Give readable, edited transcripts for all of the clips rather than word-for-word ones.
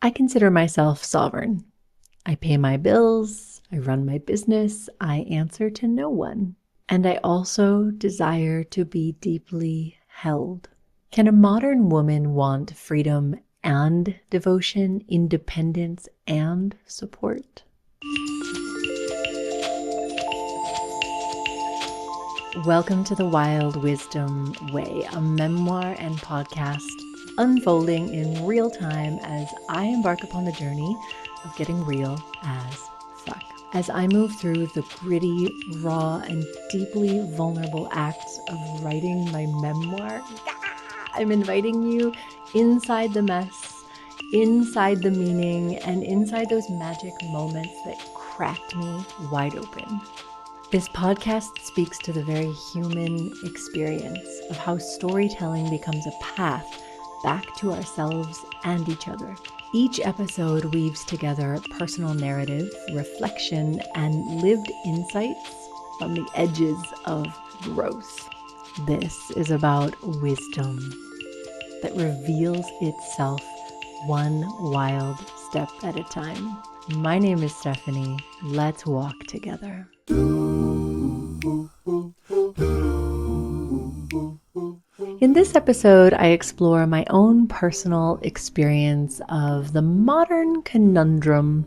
I consider myself sovereign. I pay my bills, I run my business, I answer to no one. And I also desire to be deeply held. Can a modern woman want freedom and devotion, independence and support? Welcome to the Wild Wisdom Way, a memoir and podcast unfolding in real time as I embark upon the journey of getting real as fuck. As I move through the gritty, raw, and deeply vulnerable acts of writing my memoir, I'm inviting you inside the mess, inside the meaning, and inside those magic moments that cracked me wide open. This podcast speaks to the very human experience of how storytelling becomes a path back to ourselves and each other. Each episode weaves together personal narrative, reflection, and lived insights on the edges of growth. This is about wisdom that reveals itself one wild step at a time. My name is Stephanie. Let's walk together. In this episode, I explore my own personal experience of the modern conundrum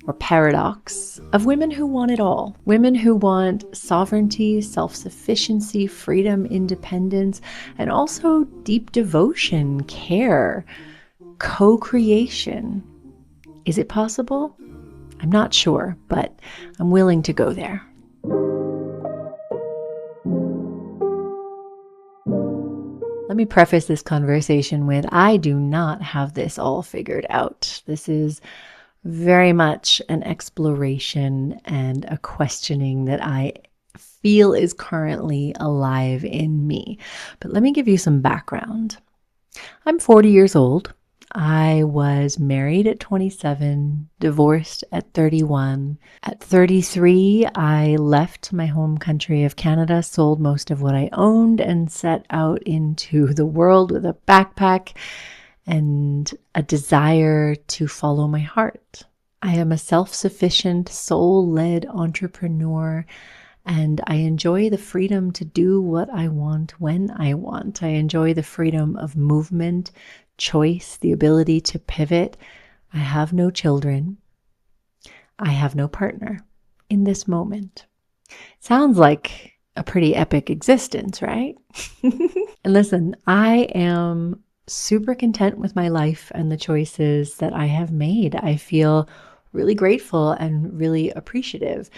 or paradox of women who want it all. Women who want sovereignty, self-sufficiency, freedom, independence, and also deep devotion, care, co-creation. Is it possible? I'm not sure, but I'm willing to go there. Let me preface this conversation with, I do not have this all figured out. This is very much an exploration and a questioning that I feel is currently alive in me. But let me give you some background. I'm 40 years old. I was married at 27, divorced at 31. At 33, I left my home country of Canada, sold most of what I owned, and set out into the world with a backpack and a desire to follow my heart. I am a self-sufficient, soul-led entrepreneur, and I enjoy the freedom to do what I want when I want. I enjoy the freedom of movement, choice, the ability to pivot. I have no children. I have no partner in this moment. Sounds like a pretty epic existence, right? And listen, I am super content with my life and the choices that I have made. I feel really grateful and really appreciative.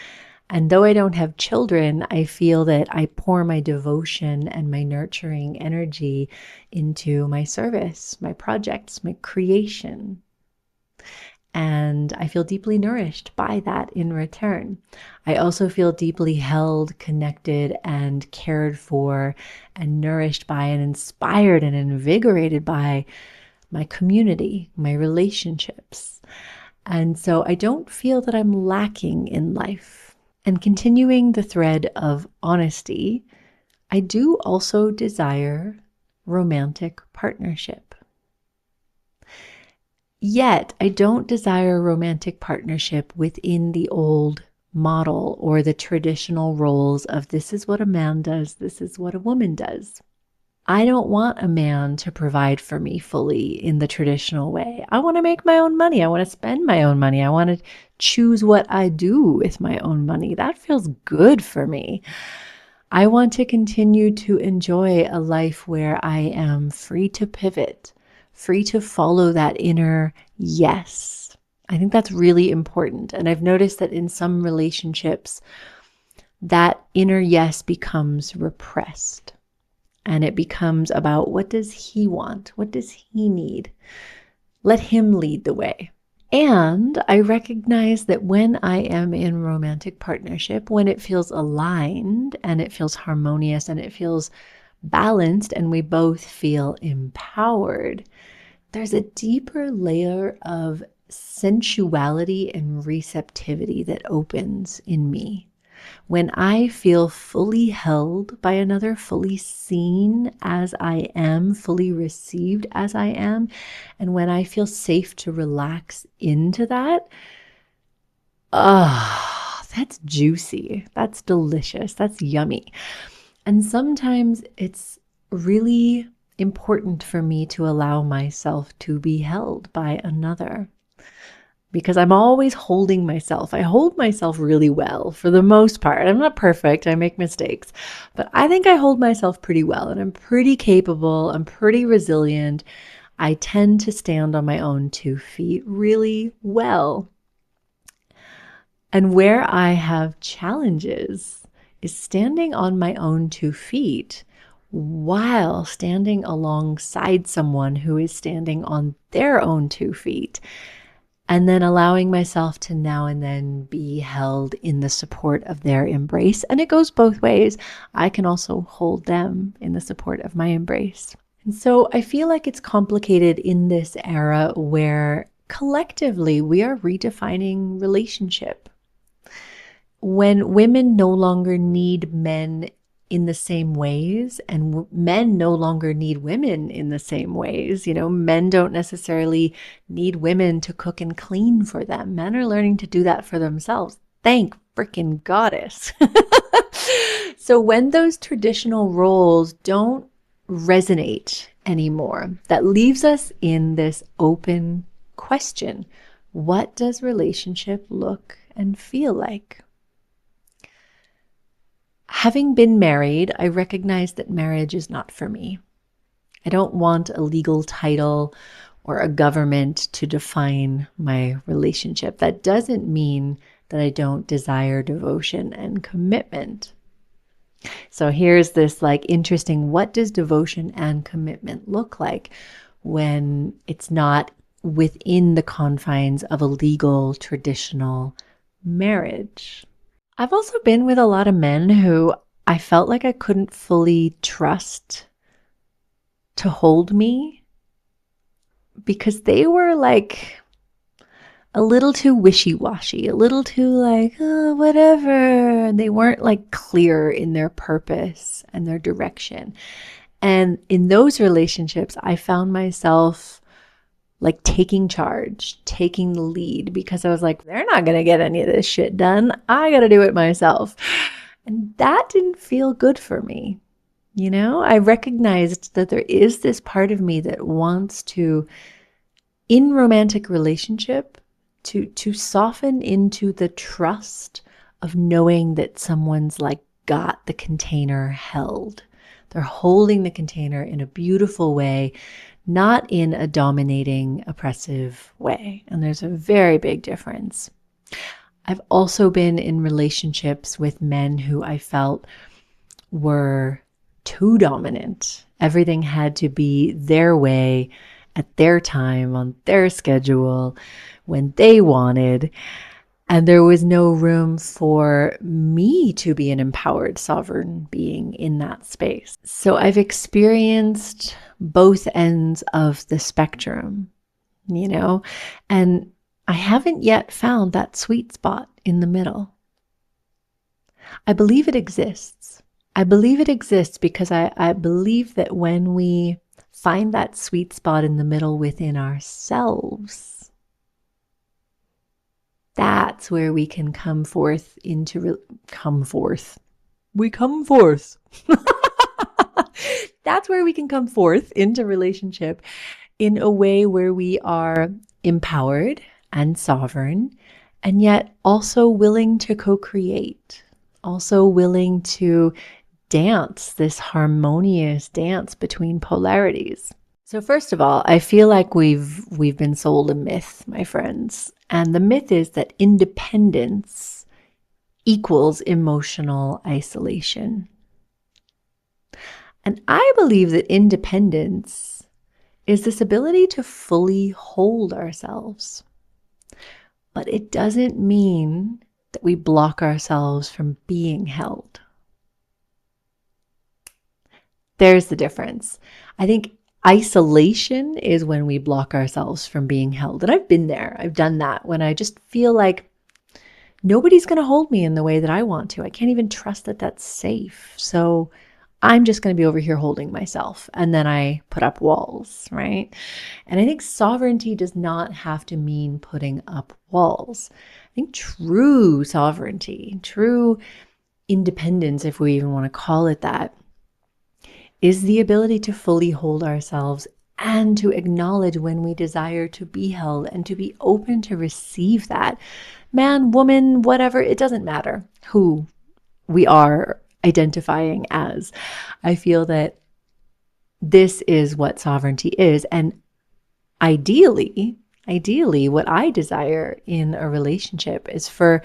And though I don't have children, I feel that I pour my devotion and my nurturing energy into my service, my projects, my creation. And I feel deeply nourished by that in return. I also feel deeply held, connected, and cared for, and nourished by, and inspired and invigorated by my community, my relationships. And so I don't feel that I'm lacking in life. And continuing the thread of honesty, I do also desire romantic partnership. Yet, I don't desire romantic partnership within the old model or the traditional roles of this is what a man does, this is what a woman does. I don't want a man to provide for me fully in the traditional way. I want to make my own money. I want to spend my own money. I want to choose what I do with my own money. That feels good for me. I want to continue to enjoy a life where I am free to pivot, free to follow that inner yes. I think that's really important. And I've noticed that in some relationships, that inner yes becomes repressed. And it becomes about, what does he want? What does he need? Let him lead the way. And I recognize that when I am in romantic partnership, when it feels aligned and it feels harmonious and it feels balanced and we both feel empowered, there's a deeper layer of sensuality and receptivity that opens in me. When I feel fully held by another, fully seen as I am, fully received as I am, and when I feel safe to relax into that, that's juicy. That's delicious. That's yummy. And sometimes it's really important for me to allow myself to be held by another, because I'm always holding myself. I hold myself really well for the most part. I'm not perfect, I make mistakes, but I think I hold myself pretty well, and I'm pretty capable. I'm pretty resilient. I tend to stand on my own 2 feet really well. And where I have challenges is standing on my own 2 feet while standing alongside someone who is standing on their own 2 feet. And then allowing myself to now and then be held in the support of their embrace. And it goes both ways. I can also hold them in the support of my embrace. And so I feel like it's complicated in this era where collectively we are redefining relationship. When women no longer need men in the same ways, and men no longer need women in the same ways. Men don't necessarily need women to cook and clean for them. Men are learning to do that for themselves. Thank freaking goddess. So when those traditional roles don't resonate anymore, that leaves us in this open question. What does relationship look and feel like? Having been married, I recognize that marriage is not for me. I don't want a legal title or a government to define my relationship. That doesn't mean that I don't desire devotion and commitment. So here's this interesting, what does devotion and commitment look like when it's not within the confines of a legal, traditional marriage? I've also been with a lot of men who I felt like I couldn't fully trust to hold me because they were a little too wishy-washy, a little too oh, whatever. And they weren't clear in their purpose and their direction. And in those relationships, I found myself taking charge, taking the lead, because I was like, they're not going to get any of this shit done. I got to do it myself. And that didn't feel good for me. I recognized that there is this part of me that wants to, in romantic relationship, to soften into the trust of knowing that someone's got the container held. They're holding the container in a beautiful way, not in a dominating, oppressive way. And there's a very big difference. I've also been in relationships with men who I felt were too dominant. Everything had to be their way, at their time, on their schedule, when they wanted. And there was no room for me to be an empowered, sovereign being in that space. So I've experienced both ends of the spectrum, and I haven't yet found that sweet spot in the middle. I believe it exists. I believe it exists because I believe that when we find that sweet spot in the middle within ourselves, that's where we can come forth. We come forth. That's where we can come forth into relationship in a way where we are empowered and sovereign, and yet also willing to co-create, also willing to dance this harmonious dance between polarities. So first of all, I feel like we've been sold a myth, my friends. And the myth is that independence equals emotional isolation. And I believe that independence is this ability to fully hold ourselves. But it doesn't mean that we block ourselves from being held. There's the difference. I think isolation is when we block ourselves from being held. And I've been there. I've done that when I just feel like nobody's going to hold me in the way that I want to. I can't even trust that that's safe. So I'm just going to be over here holding myself. And then I put up walls, right? And I think sovereignty does not have to mean putting up walls. I think true sovereignty, true independence, if we even want to call it that, is the ability to fully hold ourselves and to acknowledge when we desire to be held and to be open to receive that. Man, woman, whatever, it doesn't matter who we are identifying as. I feel that this is what sovereignty is. And ideally, what I desire in a relationship is for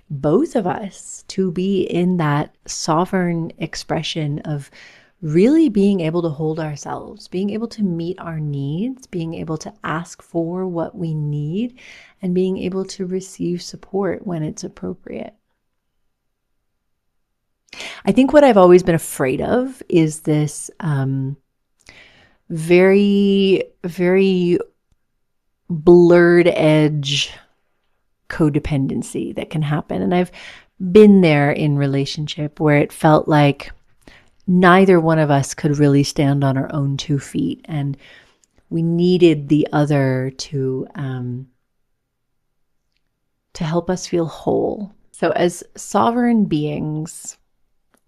both of us to be in that sovereign expression of really being able to hold ourselves, being able to meet our needs, being able to ask for what we need, and being able to receive support when it's appropriate. I think what I've always been afraid of is this very, very blurred edge codependency that can happen. And I've been there in relationship where it felt like neither one of us could really stand on our own 2 feet, and we needed the other to help us feel whole. So as sovereign beings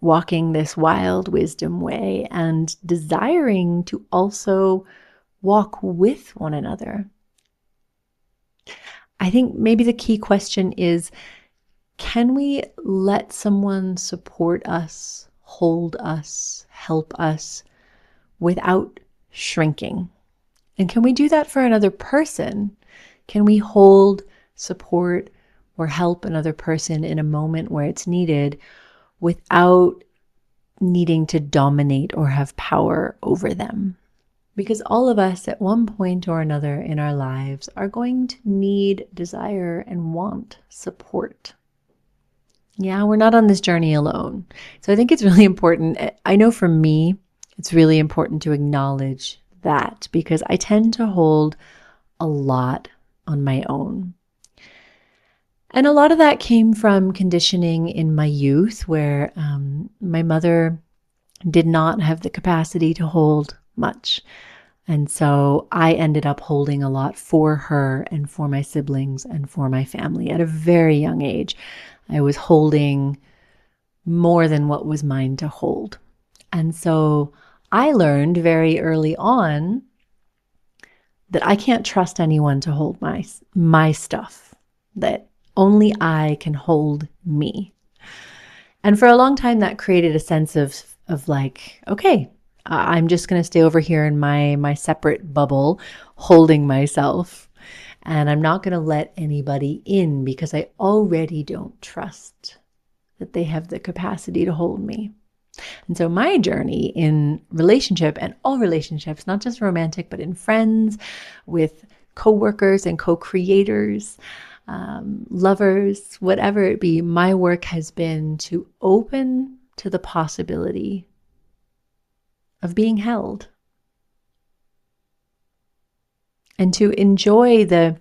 walking this wild wisdom way and desiring to also walk with one another, I think maybe the key question is, can we let someone support us, hold us, help us without shrinking? And can we do that for another person? Can we hold, support, or help another person in a moment where it's needed without needing to dominate or have power over them? Because all of us at one point or another in our lives are going to need, desire, and want support. Yeah, we're not on this journey alone. So I think it's really important. I know for me, it's really important to acknowledge that, because I tend to hold a lot on my own. And a lot of that came from conditioning in my youth, where my mother did not have the capacity to hold much. And so I ended up holding a lot for her and for my siblings and for my family at a very young age. I was holding more than what was mine to hold. And so I learned very early on that I can't trust anyone to hold my stuff, that only I can hold me. And for a long time, that created a sense of like, okay, I'm just going to stay over here in my separate bubble, holding myself. And I'm not going to let anybody in because I already don't trust that they have the capacity to hold me. And so my journey in relationship, and all relationships, not just romantic, but in friends, with co-workers and co-creators, lovers, whatever it be, my work has been to open to the possibility of being held and to enjoy the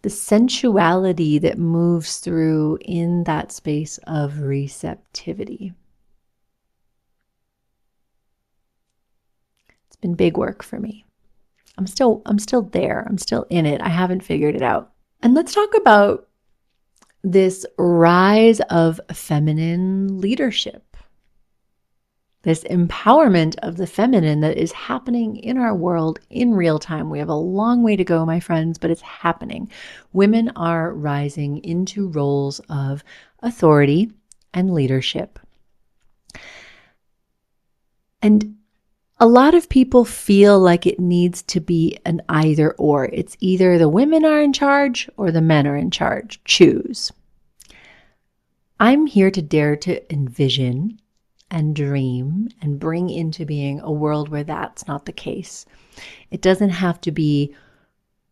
sensuality that moves through in that space of receptivity. It's been big work for me. I'm still there. I'm still in it. I haven't figured it out. And let's talk about this rise of feminine leadership, this empowerment of the feminine that is happening in our world in real time. We have a long way to go, my friends, but it's happening. Women are rising into roles of authority and leadership. And a lot of people feel like it needs to be an either or. It's either the women are in charge or the men are in charge. Choose. I'm here to dare to envision and dream and bring into being a world where that's not the case. It doesn't have to be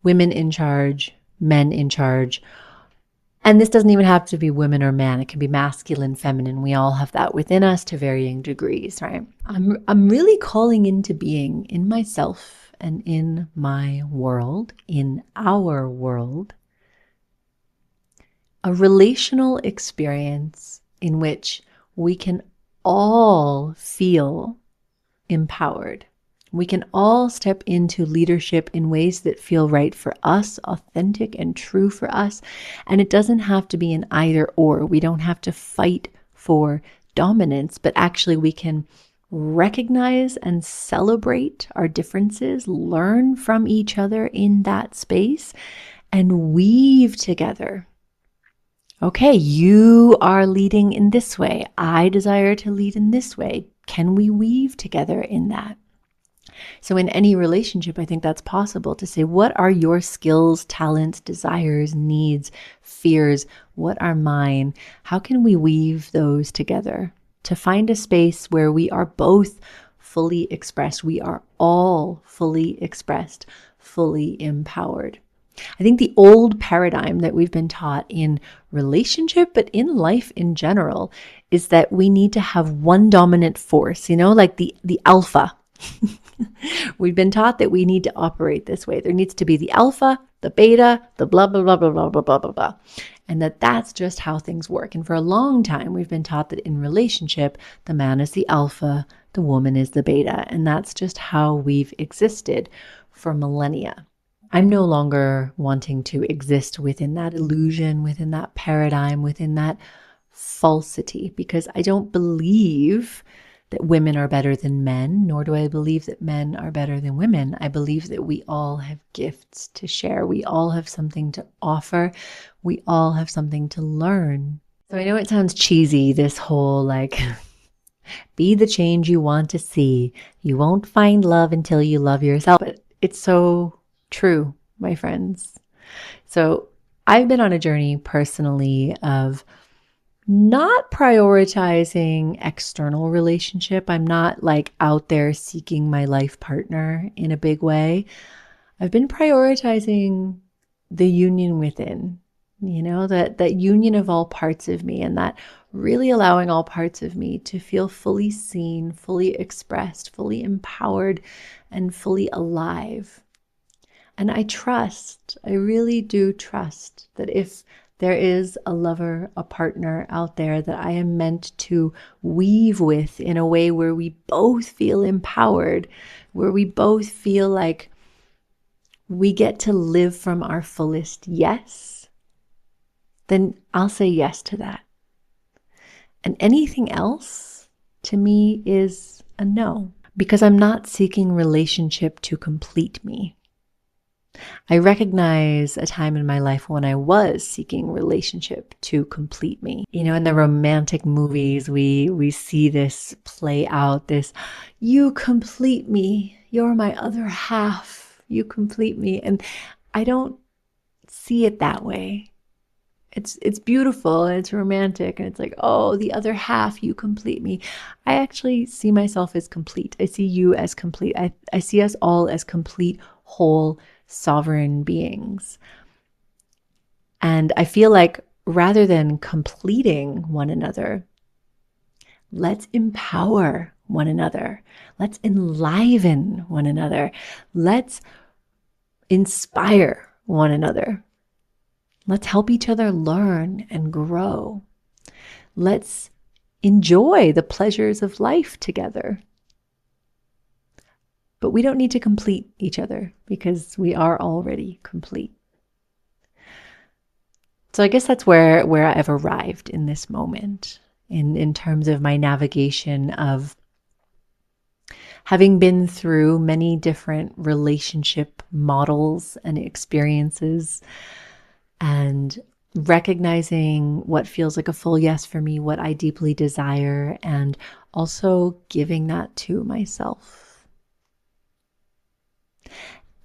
women in charge, men in charge. And this doesn't even have to be women or man. It can be masculine, feminine. We all have that within us to varying degrees, right? I'm really calling into being in myself and in my world, in our world, a relational experience in which we can all feel empowered. We can all step into leadership in ways that feel right for us, authentic and true for us. And it doesn't have to be an either or. We don't have to fight for dominance, but actually we can recognize and celebrate our differences, learn from each other in that space, and weave together. Okay, you are leading in this way. I desire to lead in this way. Can we weave together in that? So, in any relationship, I think that's possible to say, what are your skills, talents, desires, needs, fears? What are mine? How can we weave those together to find a space where we are both fully expressed? We are all fully expressed, fully empowered. I think the old paradigm that we've been taught in relationship, but in life in general, is that we need to have one dominant force, like the alpha. We've been taught that we need to operate this way. There needs to be the alpha, the beta, the blah, blah, blah, blah, blah, blah, blah, blah, blah. And that's just how things work. And for a long time, we've been taught that in relationship, the man is the alpha, the woman is the beta. And that's just how we've existed for millennia. I'm no longer wanting to exist within that illusion, within that paradigm, within that falsity, because I don't believe that women are better than men, nor do I believe that men are better than women. I believe that we all have gifts to share. We all have something to offer. We all have something to learn. So I know it sounds cheesy, this whole be the change you want to see. You won't find love until you love yourself. But it's so true, my friends. So I've been on a journey personally of not prioritizing external relationship. I'm not out there seeking my life partner in a big way. I've been prioritizing the union within, that union of all parts of me, and that really allowing all parts of me to feel fully seen, fully expressed, fully empowered, and fully alive. And I really do trust that if there is a lover, a partner out there that I am meant to weave with in a way where we both feel empowered, where we both feel like we get to live from our fullest yes, then I'll say yes to that. And anything else to me is a no, because I'm not seeking relationship to complete me. I recognize a time in my life when I was seeking relationship to complete me. In the romantic movies, we see this play out, this, you complete me, you're my other half, you complete me. And I don't see it that way. It's beautiful and it's romantic and it's like, oh, the other half, you complete me. I actually see myself as complete. I see you as complete. I see us all as complete, whole, sovereign beings. And I feel like rather than completing one another, let's empower one another. Let's enliven one another. Let's inspire one another. Let's help each other learn and grow. Let's enjoy the pleasures of life together. But we don't need to complete each other because we are already complete. So I guess that's where I've arrived in this moment in terms of my navigation of having been through many different relationship models and experiences, and recognizing what feels like a full yes for me, what I deeply desire, and also giving that to myself.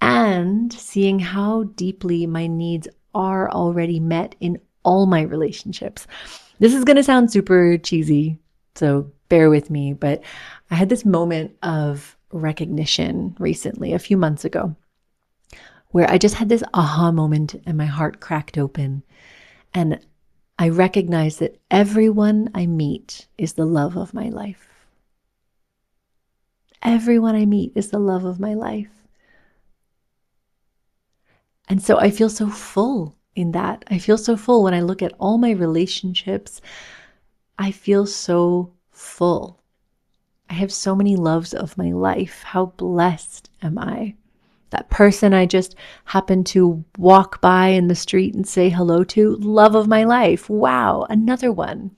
And seeing how deeply my needs are already met in all my relationships. This is going to sound super cheesy, so bear with me, but I had this moment of recognition recently, a few months ago, where I just had this aha moment and my heart cracked open. And I recognized that everyone I meet is the love of my life. Everyone I meet is the love of my life. And so I feel so full in that. I feel so full when I look at all my relationships. I feel so full. I have so many loves of my life. How blessed am I? That person I just happened to walk by in the street and say hello to, love of my life. Wow, another one.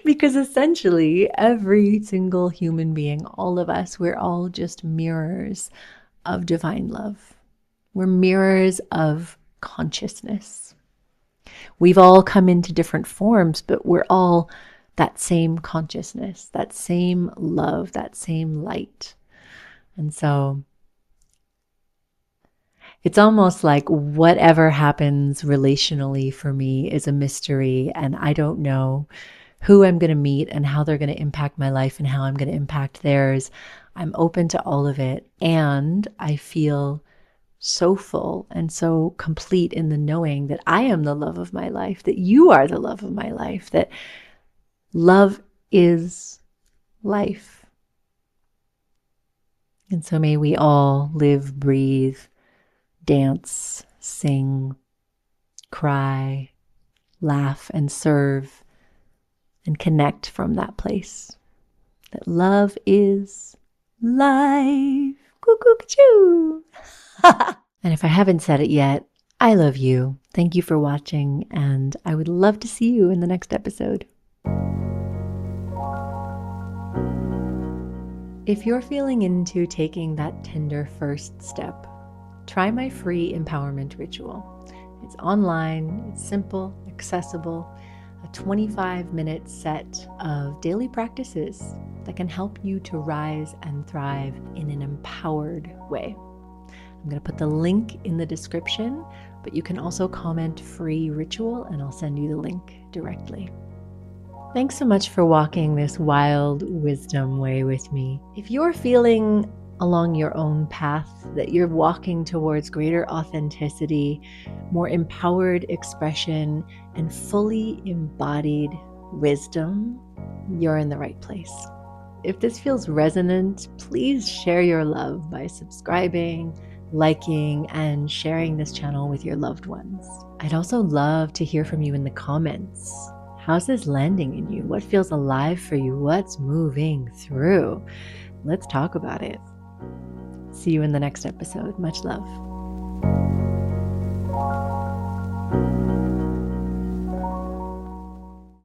Because essentially, every single human being, all of us, we're all just mirrors of divine love. We're mirrors of consciousness. We've all come into different forms, but we're all that same consciousness, that same love, that same light. And so it's almost like whatever happens relationally for me is a mystery, and I don't know who I'm going to meet and how they're going to impact my life and how I'm going to impact theirs. I'm open to all of it, and I feel so full and so complete in the knowing that I am the love of my life, that you are the love of my life, that love is life. And so may we all live, breathe, dance, sing, cry, laugh, and serve, and connect from that place. That love is life. Cuckoo-ca-choo. And if I haven't said it yet, I love you. Thank you for watching, and I would love to see you in the next episode. If you're feeling into taking that tender first step, try my free empowerment ritual. It's online, it's simple, accessible, a 25-minute set of daily practices that can help you to rise and thrive in an empowered way. I'm going to put the link in the description, but you can also comment free ritual and I'll send you the link directly. Thanks so much for walking this wild wisdom way with me. If you're feeling along your own path, that you're walking towards greater authenticity, more empowered expression, and fully embodied wisdom, you're in the right place. If this feels resonant, please share your love by subscribing, liking, and sharing this channel with your loved ones. I'd also love to hear from you in the comments. How's this landing in you? What feels alive for you? What's moving through? Let's talk about it. See you in the next episode. Much love.